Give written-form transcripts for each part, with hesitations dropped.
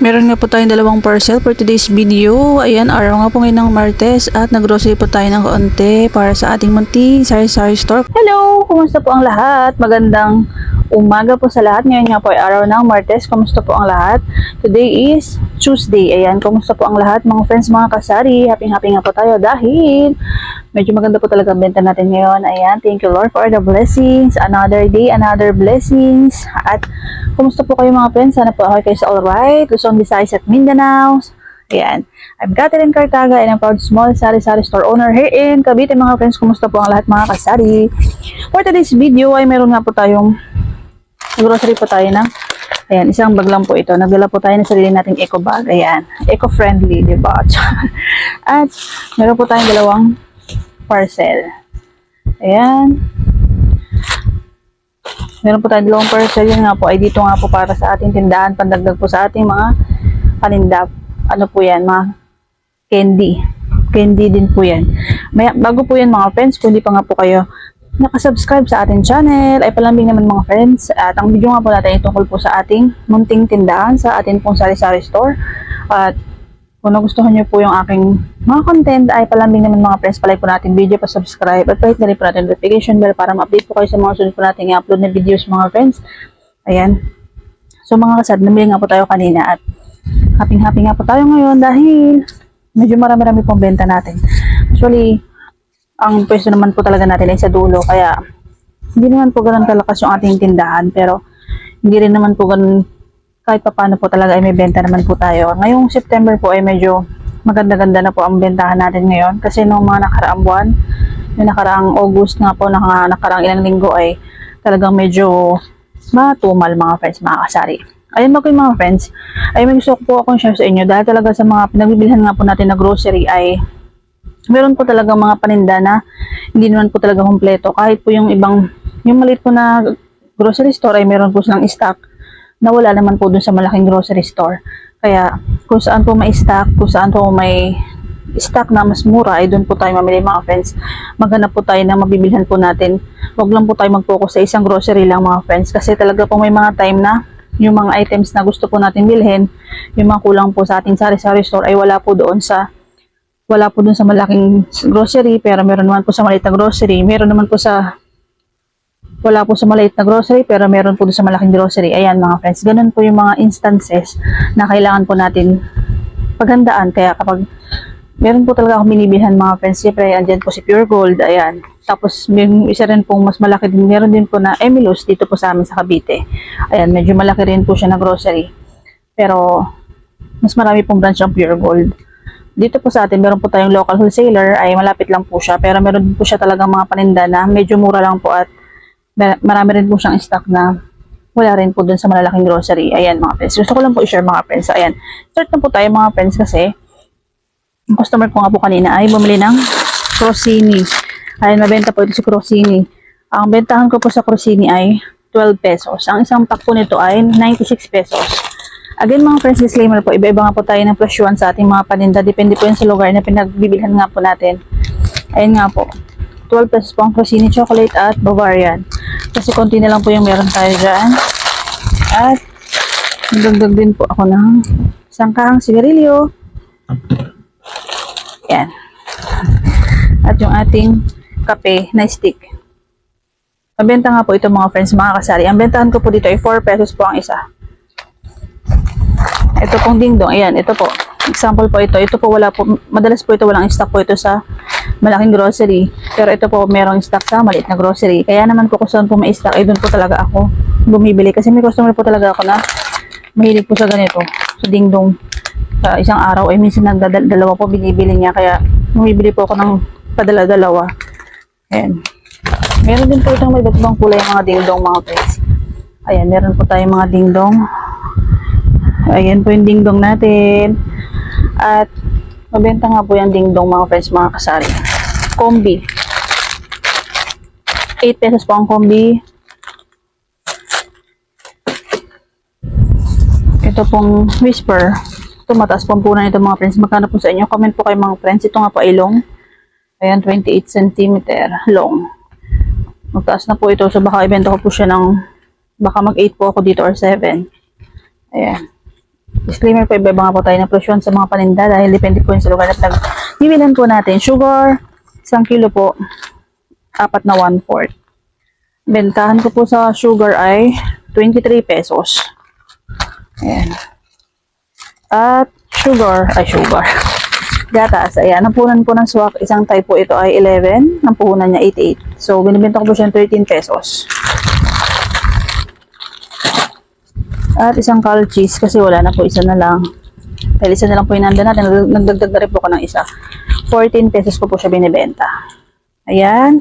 Meron nga po tayong dalawang parcel for today's video. Ayan, araw nga po ngayon ng Martes at nag-grocery po tayo ng kaunti para sa ating munting sari-sari store. Hello! Kumusta po ang lahat? Magandang umaga po sa lahat. Ngayon nga po ay araw ng Martes. Kumusta po ang lahat? Today is Tuesday. Ayan, kumusta po ang lahat mga friends, mga kasari? Happy nga po tayo dahil medyo maganda po talaga ang benta natin ngayon. Ayan, thank you Lord for the blessings. Another day, another blessings. At kumusta po kayo mga friends? Sana po okay kayo sa alright. Luzon, Visayas at Mindanao. Ayan. I'm Catherine Cartaga and I'm proud small sari-sari store owner here in Cavite mga friends. Kumusta po ang lahat mga kasari? For today's video ay meron nga po tayong grocery po tayo ng ayan, isang bag lang po ito. Nagdala po tayo ng sarili nating eco bag. Ayan. Eco-friendly, diba? At meron po tayong dalawang parcel. Ayan. Meron po tayong dalawang parcel. Yun nga po ay dito nga po para sa ating tindahan. Pandagdag po sa ating mga paninda. Ano po yan? Mga candy. Candy din po yan. Bago po yan mga friends, kung hindi pa nga po kayo nakasubscribe sa ating channel, ay palambing naman mga friends. At ang video nga po natin ay tungkol po sa ating munting tindahan, sa ating pong sari-sari store. At kung nagustuhan nyo po yung aking mga content, ay palambing naman mga friends, palike po natin video, pa-subscribe, at palike na rin po natin notification bell para ma-update po kayo sa mga sunod po natin i-upload na videos mga friends. Ayan. So mga kasad, namili nga po tayo kanina at happy nga po tayo ngayon dahil medyo marami-rami pong benta natin. Actually, ang pwesto naman po talaga natin ay sa dulo, kaya hindi naman po ganun kalakas yung ating tindahan, pero hindi rin naman po ganun, kahit pa paano po talaga ay may benta naman po tayo. Ngayong September po ay medyo maganda-ganda na po ang bentahan natin ngayon, kasi nung mga nakaraang buwan, yung nakaraang August nga po, nakaraang ilang linggo ay talagang medyo matumal mga friends, mga kasari. Ayun mga mga friends, ay may gusto ko po akong share sa inyo dahil talaga sa mga pinagbibilhan nga po natin na grocery ay meron po talaga mga paninda na hindi naman po talaga kompleto. Kahit po yung ibang, yung maliit po na grocery store ay meron po silang stock na wala naman po dun sa malaking grocery store. Kaya kung saan po may stock, kung saan po may stock na mas mura, ay doon po tayo mamili mga friends. Maghanap po tayo na mabibilhan po natin. Huwag lang po tayo mag-focus sa isang grocery lang mga friends. Kasi talaga po may mga time na yung mga items na gusto po natin bilhin, yung mga kulang po sa ating sari-sari store ay wala po dun sa malaking grocery, pero meron naman po sa maliit na grocery. Meron naman po sa wala po sa maliit na grocery, pero meron po doon sa malaking grocery. Ayan mga friends, ganun po yung mga instances na kailangan po natin paghandaan. Kaya kapag meron po talaga akong binibilhan mga friends, siyempre andyan po si Pure Gold, ayan. Tapos may isa rin pong mas malaki din, meron din po na Emilus dito po sa amin sa Cavite. Ayan, medyo malaki rin po siya na grocery, pero mas marami pong branch ang Pure Gold. Dito po sa atin, meron po tayong local wholesaler, ay malapit lang po siya, pero meron din po siya talagang mga paninda na medyo mura lang po at marami rin po siyang stock na wala rin po dun sa malalaking grocery. Ayan mga friends, gusto ko lang po i-share mga friends. Ayan, start na po tayo mga friends kasi ang customer ko nga po kanina ay bumili ng Crostini. Ayan, mabenta po ito si Crostini. Ang bentahan ko po sa Crostini ay 12 pesos. Ang isang pack po nito ay 96 pesos. Again mga friends, disclaimer po, iba-iba nga po tayo ng presyuan sa ating mga paninda. Depende po yan sa lugar na pinagbibilhan nga po natin. Ayun nga po, 12 pesos po ang Crostini chocolate at Bavarian. Kasi konti na lang po yung meron tayo dyan. At nagdagdag din po ako ng isang kahang sigarilyo. Yan. At yung ating kape na stick. Mabenta nga po ito mga friends, mga kasari. Ang bentahan ko po dito ay 4 pesos po ang isa. Ito pong dingdong, ayan, ito po. Example po ito. Ito po wala po, madalas po ito walang stock po ito sa malaking grocery. Pero ito po merong stock sa maliit na grocery. Kaya naman po kung saan po may stock, ay doon po talaga ako bumibili. Kasi may customer po talaga ako na mahilig po sa ganito, sa dingdong. Sa isang araw ay minsan nagdadalawa po binibili niya. Kaya bumibili po ako ng padala-dalawa. Ayan. Meron din po itong may iba't ibang kulay ng mga dingdong mga friends. Ayan, meron po tayong mga dingdong. Ayan po yung dingdong natin. At mabenta nga po yung dingdong mga friends, mga kasari. Kombi. 8 pesos po ang kombi. Ito pong whisper. Ito mataas pong punan ito mga friends. Magkano po sa inyo? Comment po kayo mga friends. Ito nga po ay long. Ayan, 28 cm long. Magtaas na po ito. So baka ibenta ko po siya ng, baka mag 8 po ako dito or 7. Ayan. Disclaimer po, iba-iba nga po tayo ng presyon sa mga paninda dahil depende po yun sa lugar na pinag-ibilan po natin. Sugar, 1 kilo po, 4 na 1/4. Bentahan ko po sa sugar ay 23 pesos. Ayan. At sugar. Gatas, ayan. Ang puhunan po ng swak, isang type po ito ay 11. Ang puhunan niya 88. So, binibenta ko po siya 13 pesos. At isang cal cheese kasi wala na po, isa na lang. Dahil isa na lang po yung nanda natin, nagdagdag na rin po ko ng isa. 14 pesos ko po siya binibenta. Ayan.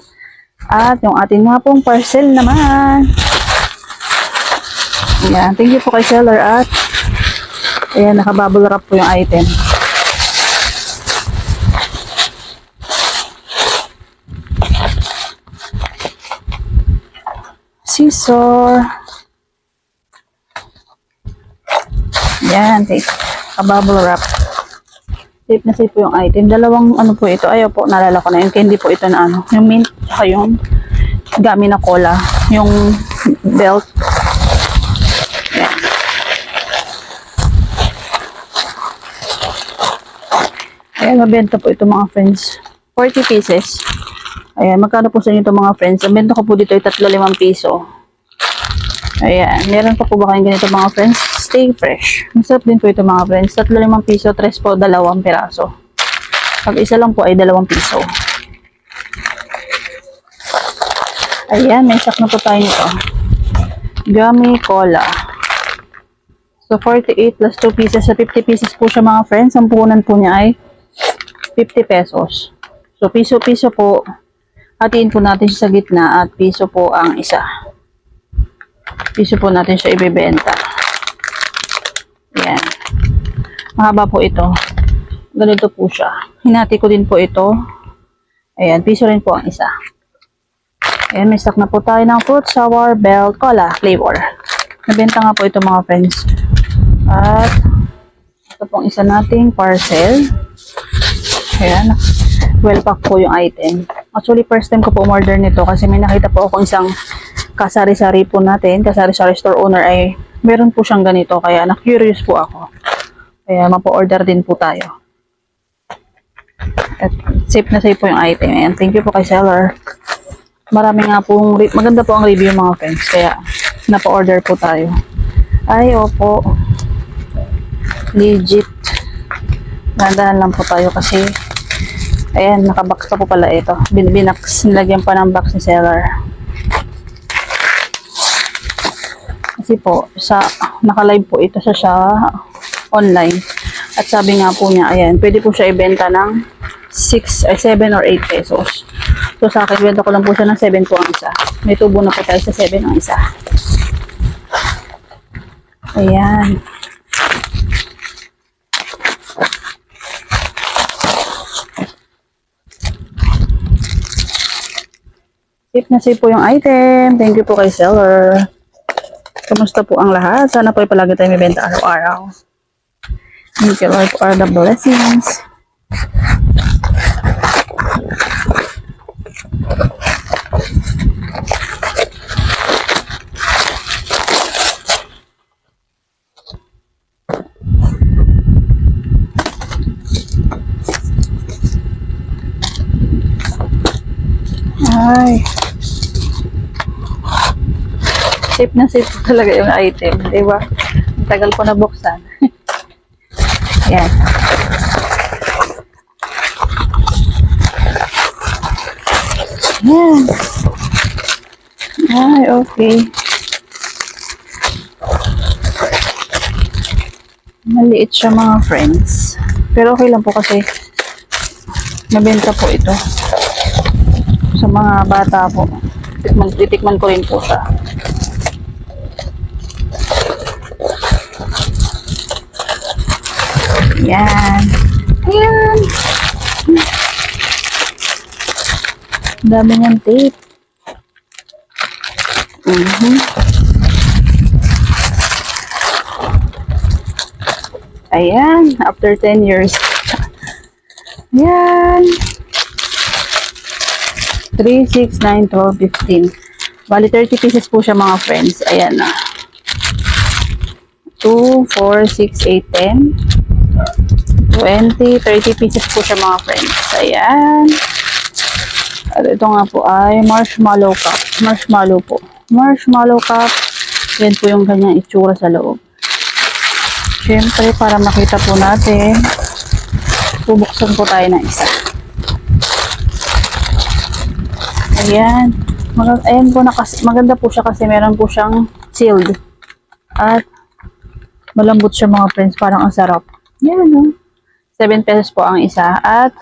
At yung ating nga pong parcel naman. Ayan. Thank you po kay seller at ayan, nakabubble wrap po yung item. Scissor. Ayan. Nakabubble wrap. Safe na safe po yung item. Dalawang ano po ito. Ayaw po, naalala ko na yung candy po ito na ano. Yung mint, saka yung gami na cola. Yung belt. Ayan. Ayan, mabenta po ito mga friends. 40 pieces. Ayan, magkano po sa inyo ito mga friends? Ang benta ko po dito ay 3-5 piso. Ayan, meron pa po ba kayong ganito mga friends? Stay fresh. Masarap din po ito mga friends. 3-5 piso, 3 po, 2 piraso. Pag isa lang po ay 2 piso. Ayan, may sak na po tayo nito. Gummy cola. So, 48 plus 2 pieces. Sa 50 pieces po siya mga friends. Ang puhunan po niya ay 50 pesos. So, piso-piso po. Hatiin po natin siya sa gitna at piso po ang isa. Piso po natin siya ibebenta. Ayan. Mahaba po ito. Ganito po siya. Hinati ko din po ito. Ayan, piso rin po ang isa. Ayan, may stock na po tayo ng fruit, sour, belt, cola, flavor. Nabenta nga po ito mga friends. At ito pong isa nating parcel. Ayan. Well pack po yung item. Actually, first time ko po umorder nito kasi may nakita po ako isang kasari-sari po natin. Kasari-sari store owner ay meron po siyang ganito. Kaya na-curious po ako. Kaya mapo-order din po tayo. At safe na safe po yung item. Ayan. Thank you po kay seller. Marami nga pong, maganda po ang review mga friends. Kaya napa-order po tayo. Ay, opo. Legit. Dandahan lang po tayo kasi ayan, nakabox pa po pala ito. Binax, nilagyan pa ng box ni seller. Kasi po, naka-live po ito siya online. At sabi nga po niya, ayan, pwede po siya ibenta ng 7 or 8 pesos. So sa akin, ibenta ko lang po siya ng 7 po ang isa. May tubo na po tayo sa 7 ang isa. Ayan. Safe na safe po yung item. Thank you po kay seller. Kamusta po ang lahat? Sana po ay palagi tayo may benta araw-araw. Thank you Lord for the blessings. Ay. Safe na safe talaga yung item, di ba? Ang tagal ko na buksan. Yan. Yan. Ay, okay. Maliit siya mga friends. Pero okay lang po kasi mabenta po ito. Sa mga bata po. Titikman ko rin po siya. Yan. Yan. Dami niyang tape. Ayan. After 10 years. Yan. 3, 6, 9, 12, 15. Bali 30 pieces po siya mga friends. Ayan na. 2, 4, 6, 8, 10, 20, 30 pieces po siya mga friends. Ayan. At ito nga po ay marshmallow cup. Marshmallow po. Marshmallow cup. Yan po yung kanyang itsura sa loob. Siyempre, para makita po natin, bubuksan po tayo ng isa. Ayan. Ayan po, maganda po siya kasi meron po siyang sealed. At malambot siya mga friends. Parang ang sarap. Yan, no? 7 pesos po ang isa. At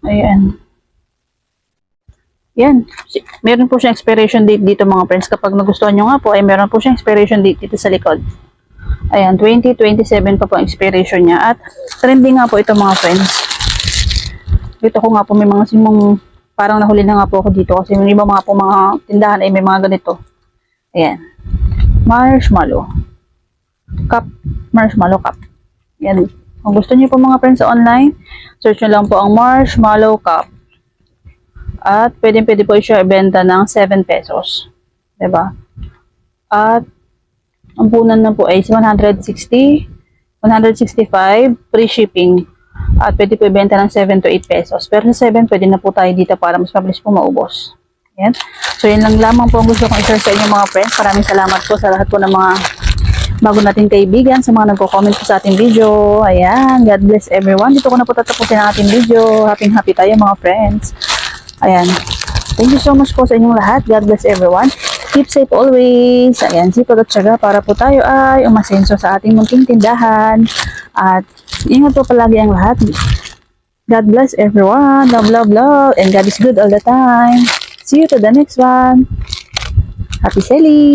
ayan. Yan. Meron po siyang expiration date dito mga friends. Kapag nagustuhan nyo nga po, ay meron po siyang expiration date dito sa likod. Ayan, 2027 pa po ang expiration niya. At trending nga po ito mga friends. Dito ko nga po may mga simong, parang nahuli na nga po ako dito. Kasi yung iba mga po mga tindahan ay may mga ganito. Ayan. Marshmallow. Cup. Marshmallow cup. Yan. Kung gusto niyo po mga friends sa online, search nyo lang po ang marshmallow cup. At pwede po siya ibenta ng 7 pesos. Diba? At ang punan na po ay 160, 165, free shipping. At pwede po ibenta ng 7 to 8 pesos. Pero sa 7, pwede na po tayo dito para mas mabilis po maubos. Yan. So, yun lang lamang po ang gusto kong i-share sa inyo mga friends. Maraming salamat po sa lahat po ng mga bago nating kaibigan, sa mga nagko-comment po sa ating video. Ayan, God bless everyone. Dito ko na po tatapusin ang ating video. Happy tayo mga friends. Ayan. Thank you so much po sa inyong lahat. God bless everyone. Keep safe always. Ayan, sipag at syaga para po tayo ay umasenso sa ating munting tindahan. At ingat po palagi ang lahat. God bless everyone. Love, love, love. And God is good all the time. See you to the next one. Happy selling!